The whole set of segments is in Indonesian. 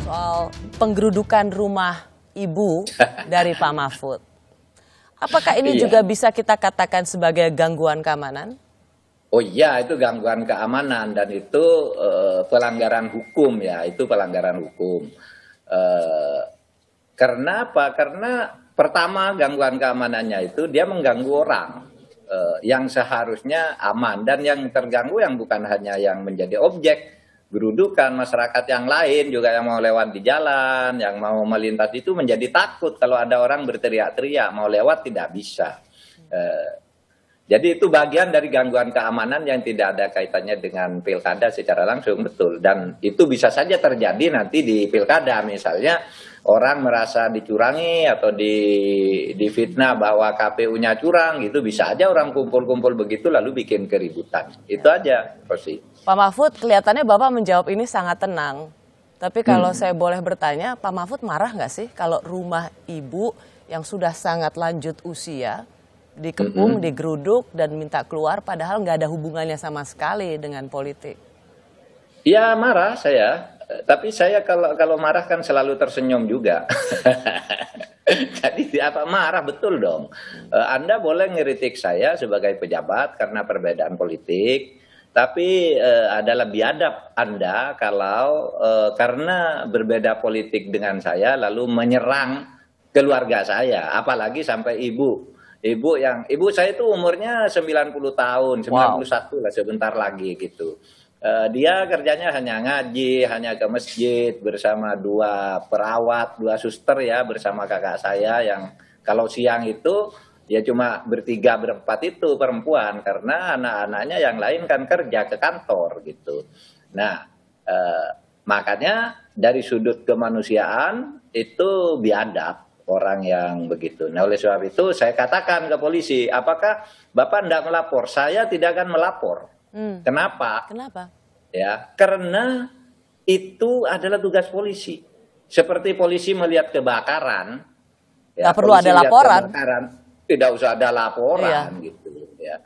soal penggerudukan rumah ibu dari Pak Mahfud. Apakah ini juga bisa kita katakan sebagai gangguan keamanan? Oh iya, itu gangguan keamanan dan itu pelanggaran hukum ya, itu pelanggaran hukum. Karena apa? Karena pertama gangguan keamanannya itu dia mengganggu orang yang seharusnya aman, dan yang terganggu yang bukan hanya yang menjadi objek gerudukan, masyarakat yang lain juga yang mau lewat di jalan, yang mau melintas itu menjadi takut kalau ada orang berteriak-teriak, mau lewat tidak bisa. Jadi itu bagian dari gangguan keamanan yang tidak ada kaitannya dengan pilkada secara langsung, betul. Dan itu bisa saja terjadi nanti di pilkada, misalnya orang merasa dicurangi atau difitnah bahwa KPU-nya curang, gitu bisa aja orang kumpul-kumpul begitu lalu bikin keributan. Itu aja, Rosi. Pak Mahfud, kelihatannya Bapak menjawab ini sangat tenang. Tapi kalau saya boleh bertanya, Pak Mahfud marah nggak sih kalau rumah ibu yang sudah sangat lanjut usia dikepung, digeruduk, dan minta keluar padahal nggak ada hubungannya sama sekali dengan politik? Ya marah saya, tapi saya kalau marah kan selalu tersenyum juga. Jadi apa marah betul dong. Anda boleh ngeritik saya sebagai pejabat karena perbedaan politik, tapi adalah biadab Anda kalau karena berbeda politik dengan saya lalu menyerang keluarga saya, apalagi sampai ibu. Ibu saya itu umurnya 90 tahun, 91 lah sebentar lagi gitu. Dia kerjanya hanya ngaji, hanya ke masjid bersama dua perawat, dua suster ya, bersama kakak saya yang kalau siang itu ya cuma bertiga berempat itu perempuan karena anak-anaknya yang lain kan kerja ke kantor gitu. Nah, makanya dari sudut kemanusiaan itu biadab orang yang begitu. Nah, oleh sebab itu saya katakan ke polisi, apakah Bapak tidak melapor? Saya tidak akan melapor. Kenapa? Kenapa? Ya, karena itu adalah tugas polisi. Seperti polisi melihat kebakaran, ya, perlu ada laporan. Tidak usah ada laporan gitu ya.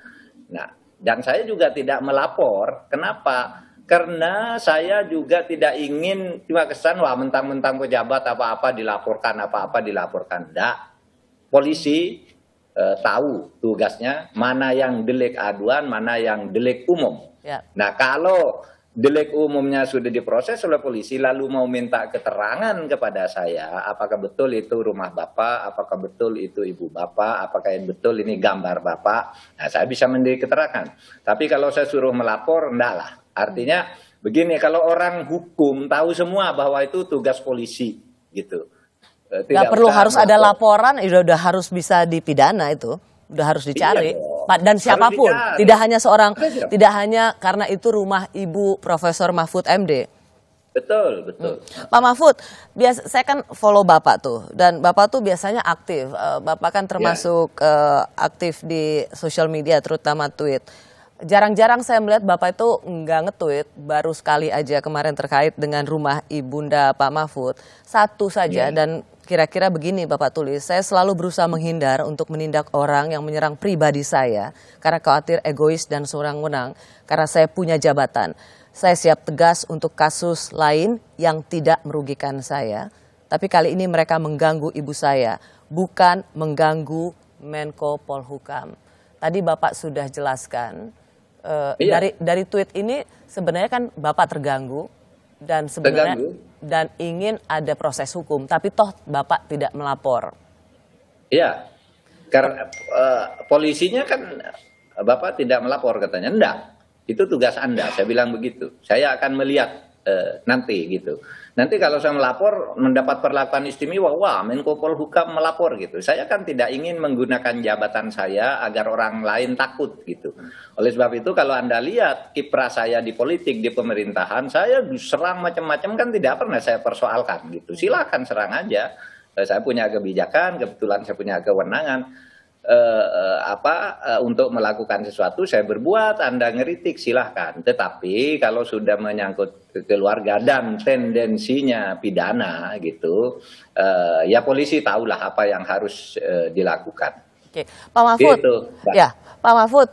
Nah, dan saya juga tidak melapor. Kenapa? Karena saya juga tidak ingin cuma kesan wah mentang-mentang pejabat apa-apa dilaporkan, apa-apa dilaporkan. Enggak. Polisi tahu tugasnya mana yang delik aduan, mana yang delik umum. Ya. Nah, kalau delik umumnya sudah diproses oleh polisi lalu mau minta keterangan kepada saya, apakah betul itu rumah Bapak, apakah betul itu ibu Bapak, apakah yang betul ini gambar Bapak, nah saya bisa memberi keterangan. Tapi kalau saya suruh melapor, enggak lah. Artinya begini, kalau orang hukum tahu semua bahwa itu tugas polisi gitu. Nggak perlu harus ada laporan, udah harus bisa dipidana itu, udah harus dicari. Iya, dan siapapun, tidak hanya seorang, tidak hanya karena itu rumah ibu Profesor Mahfud MD. Betul, betul. Pak Mahfud, saya kan follow Bapak tuh, dan Bapak tuh biasanya aktif. Bapak kan termasuk aktif di sosial media, terutama tweet. Jarang-jarang saya melihat Bapak itu nggak nge-tweet, baru sekali aja kemarin terkait dengan rumah ibunda Pak Mahfud. Satu saja, dan kira-kira begini Bapak tulis, saya selalu berusaha menghindar untuk menindak orang yang menyerang pribadi saya, karena khawatir egois dan sewenang-wenang, karena saya punya jabatan. Saya siap tegas untuk kasus lain yang tidak merugikan saya, tapi kali ini mereka mengganggu ibu saya, bukan mengganggu Menko Polhukam. Tadi Bapak sudah jelaskan. Dari tweet ini sebenarnya kan Bapak terganggu dan sebenarnya dan ingin ada proses hukum, tapi toh Bapak tidak melapor. Iya, karena polisinya kan Bapak tidak melapor katanya. Enggak, itu tugas Anda. Saya bilang begitu. Saya akan melihat nanti gitu. Nanti kalau saya melapor mendapat perlakuan istimewa, wah Menko Polhukam melapor gitu. Saya kan tidak ingin menggunakan jabatan saya agar orang lain takut gitu. Oleh sebab itu kalau Anda lihat kiprah saya di politik, di pemerintahan, saya serang macam-macam kan tidak pernah saya persoalkan gitu. Silakan serang aja. Saya punya kebijakan, kebetulan saya punya kewenangan. Untuk melakukan sesuatu saya berbuat, Anda ngeritik silahkan. Tetapi kalau sudah menyangkut keluarga dan tendensinya pidana gitu, ya polisi tahulah apa yang harus dilakukan. Oke, Pak Mahfud, gitu, ya Pak Mahfud,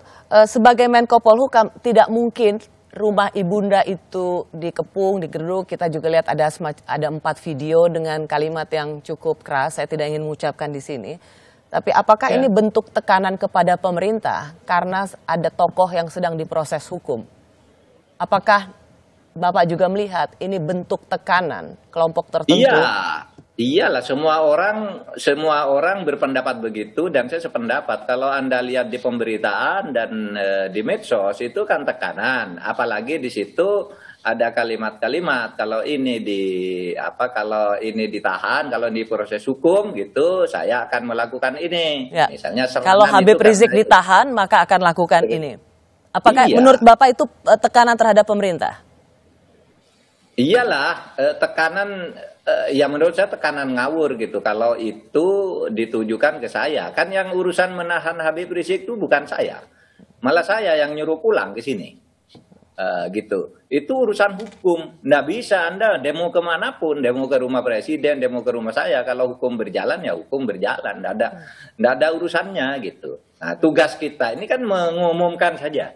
sebagai Menko Polhukam tidak mungkin rumah ibunda itu dikepung, digeruduk, kita juga lihat ada 4 video dengan kalimat yang cukup keras, saya tidak ingin mengucapkan di sini. Tapi apakah ini bentuk tekanan kepada pemerintah karena ada tokoh yang sedang diproses hukum? Apakah Bapak juga melihat ini bentuk tekanan kelompok tertentu? Iya, iyalah semua orang berpendapat begitu dan saya sependapat. Kalau Anda lihat di pemberitaan dan di medsos itu kan tekanan, apalagi di situ ada kalimat-kalimat kalau ini kalau ini ditahan, kalau di proses hukum gitu, saya akan melakukan ini. Ya. Misalnya kalau Habib Rizik ditahan, maka akan lakukan ini. Apakah iya. menurut Bapak itu tekanan terhadap pemerintah? Iyalah, tekanan, ya menurut saya tekanan ngawur gitu. Kalau itu ditujukan ke saya, kan yang urusan menahan Habib Rizik itu bukan saya, malah saya yang nyuruh pulang ke sini, gitu. Itu urusan hukum, nggak bisa Anda demo kemanapun, demo ke rumah presiden, demo ke rumah saya. Kalau hukum berjalan ya hukum berjalan, nggak ada urusannya gitu. Nah, tugas kita ini kan mengumumkan saja.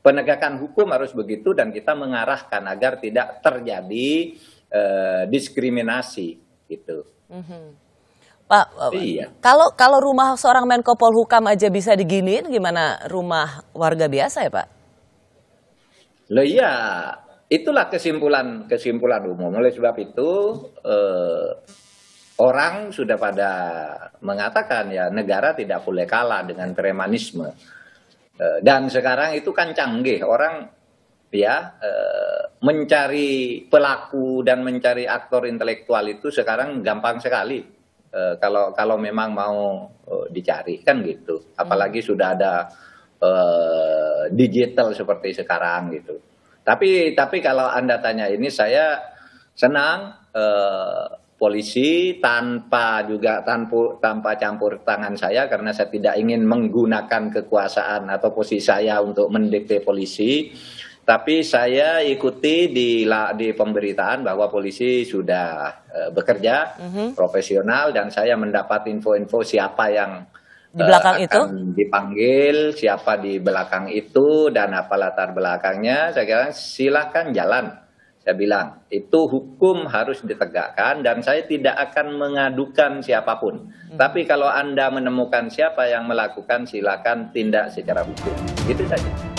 Penegakan hukum harus begitu dan kita mengarahkan agar tidak terjadi diskriminasi gitu. Pak, iya. Kalau rumah seorang Menko Polhukam aja bisa diginiin, gimana rumah warga biasa ya Pak? Loh iya, itulah kesimpulan umum. Oleh sebab itu orang sudah pada mengatakan ya negara tidak boleh kalah dengan premanisme. Dan sekarang itu kan canggih, orang ya mencari pelaku dan mencari aktor intelektual itu sekarang gampang sekali kalau memang mau dicari kan gitu. Apalagi sudah ada digital seperti sekarang gitu. Tapi kalau Anda tanya ini, saya senang polisi tanpa campur tangan saya, karena saya tidak ingin menggunakan kekuasaan atau posisi saya untuk mendikte polisi. Tapi saya ikuti di pemberitaan bahwa polisi sudah bekerja profesional dan saya mendapat info-info siapa yang di belakang itu dipanggil, siapa di belakang itu dan apa latar belakangnya. Saya kira silakan jalan. Saya bilang, itu hukum harus ditegakkan dan saya tidak akan mengadukan siapapun. Tapi kalau Anda menemukan siapa yang melakukan, silakan tindak secara hukum. Gitu saja.